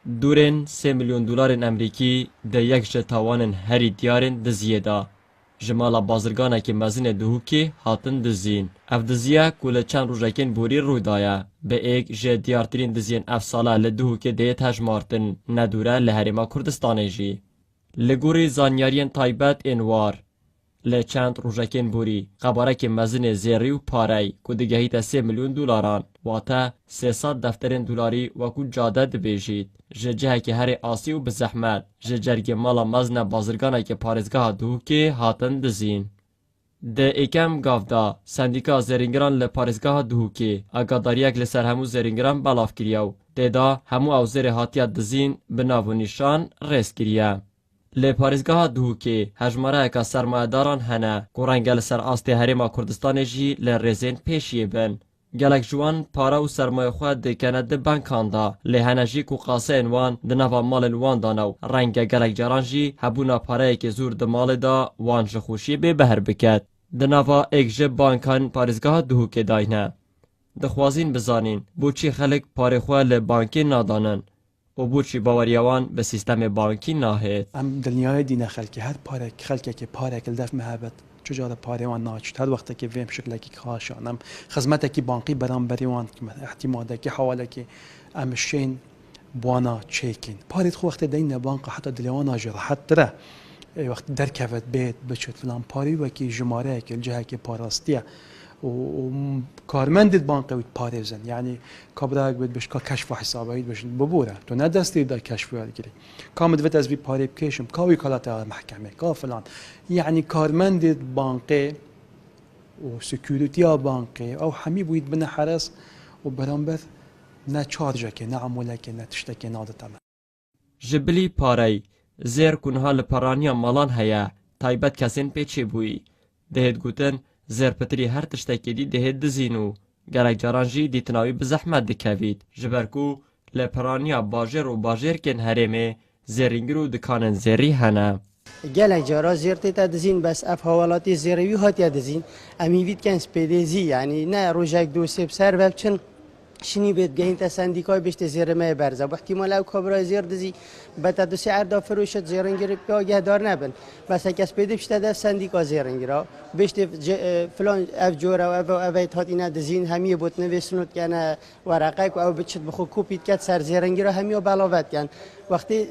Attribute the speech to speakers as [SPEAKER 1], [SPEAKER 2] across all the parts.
[SPEAKER 1] دورن 3 میلیون دلار امریکی ده یک جتاوان هری دیارن دزیه دا. جمالا بازرگانه که مزین دهوکی هاتن دزین. اف دزیه کل چند روژکین بوری روی دایا. به ایک جه دیارترین دزین اف ساله لدهوکی دیت هجمارتن ندوره لحریما کردستانه جی. لگوری زانیارین تایبت انوار. لی چند روژکین بوری قبارک مزین زیری و پاری که دگهیت 3 میلیون دلاران واتا 300 دفترین دلاری وکو جاده دبیجید. جه که هر آسی و بزحمت جرگ مالا مزن بازرگانه که پارزگاه دو که هاتن دزین. ده ایکم گافدا سندیکا زرینگران لپارزگاه دو که اگاداریک لسر همو زرینگران بلاف کریو. ده دا همو او زر هاتیات دزین بناو نشان ریس کریه. لپارزگاه دو که هجماره اکا سرمایداران هنه گرنگل سر آسته هریما کردستان جی لرزین پیشیه بن. گلک جوان پارا و سرمایه خود دکنه ده بانکان دا لحنه جی کو قاسه انوان ده نوا مال وان دانو رنگ گلک جران جی هبونا پاره که زور ده مال دا وان جخوشی به بهر بکد ده نوا ایک جب بانکان پارزگاه دهو که داینه ده خوازین بزانین بوچی خلق پاره خواه لبانکی نادانن و بوچی باوریوان به سیستم بانکی ناهید
[SPEAKER 2] ام دنیای دینه خلقی هر پاره خلقی که پاره کل دف محبت چجار پاره وان ناچت هر وقت که ویم شکل کی خاشانم خدمت کی بانکی برام بریوان احتماده کی حواله کی امشین بوانا چیکین پاره خو وقت دین بانک حتی دلیوان جراحت تره وقت درکفت بیت بچت فلان پاره و کی جماره کی الجهه کی پاراستیه و کارمند بانک وید پاره زن یعنی کابراک بید بش کشف و حسابات بش ببوره تو ندستی در کشف و گیری کامد وید از بی پاره بکشم کاوی کالات محکمه کا فلان یعنی کارمند بانک و سکیوریتی بانک او حمی بوید بن حرس و برانبر نه چارجه که نه عموله که نه تشتکی نادتا
[SPEAKER 1] جبلی پاره زیر کنها لپرانیا مالان هیا تایبت کسین پیچی بوی دهید گوتن زیر پتری هر تشتکی دی دهید دزینو گرک جارانجی دیتناوی بزحمت دکوید جبرکو لپرانیا باجر و باجر کن هرمه زیرینگرو دکانن زیری هنه
[SPEAKER 3] گلک جارا زیرتی تا دزین بس اف حوالاتی زیروی هاتی دزین امیوید کن سپیدزی یعنی نه روزک دو سب سر وبچن شنی بید گهین تا سندیکای بشت زیر ما برزه و احتمال او کبرای زیر دزی بتا دو سعر دا فروشت زیرنگیر آگه دار نبن بس اکس پیده بشت دا سندیکا زیرنگیرا بشت فلان اف جورا و اف ایتات اینا دزین همیه بوت نویسنود کنه ورقه که او بچت بخو کوپیت کت سر زیرنگیرا همیه بلاوت کن وقتی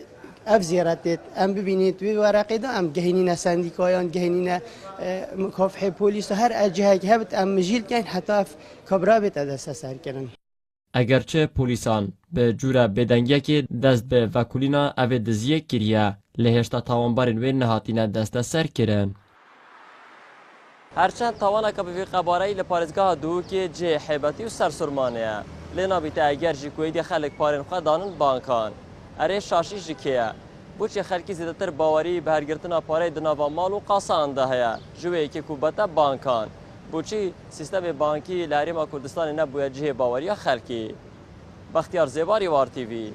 [SPEAKER 3] اف زیارتت ام ببینید وی ورقه دا ام گهینین سندیکایان گهینین مکافحه پلیس هر اجهه که هبت ام مجیل کن حتی اف کبرا بیت دست سر کنن
[SPEAKER 1] اگرچه پولیسان به جوره بدنگی که دست به وکولینا او دزیه کریه لهشتا تاوانبارین وی نهاتینه دست سر کرن. هرچند تاوانه که به قبارهی لپارزگاه دو که جه حیبتی و سرسرمانه لینا بیته اگر جیکویدی خلق پارین خواه دانن بانکان اره شاشی جکیه بوچه خلقی زیدتر باوری به هرگرتنا پاره دناوا مال و قاسان ده هیا جوه که کوبتا بانکان بوچی سیستم بانکی لحریما کردستان نبوید جه باوری خلقی بختیار زیباری وار تیوی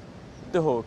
[SPEAKER 1] دهوک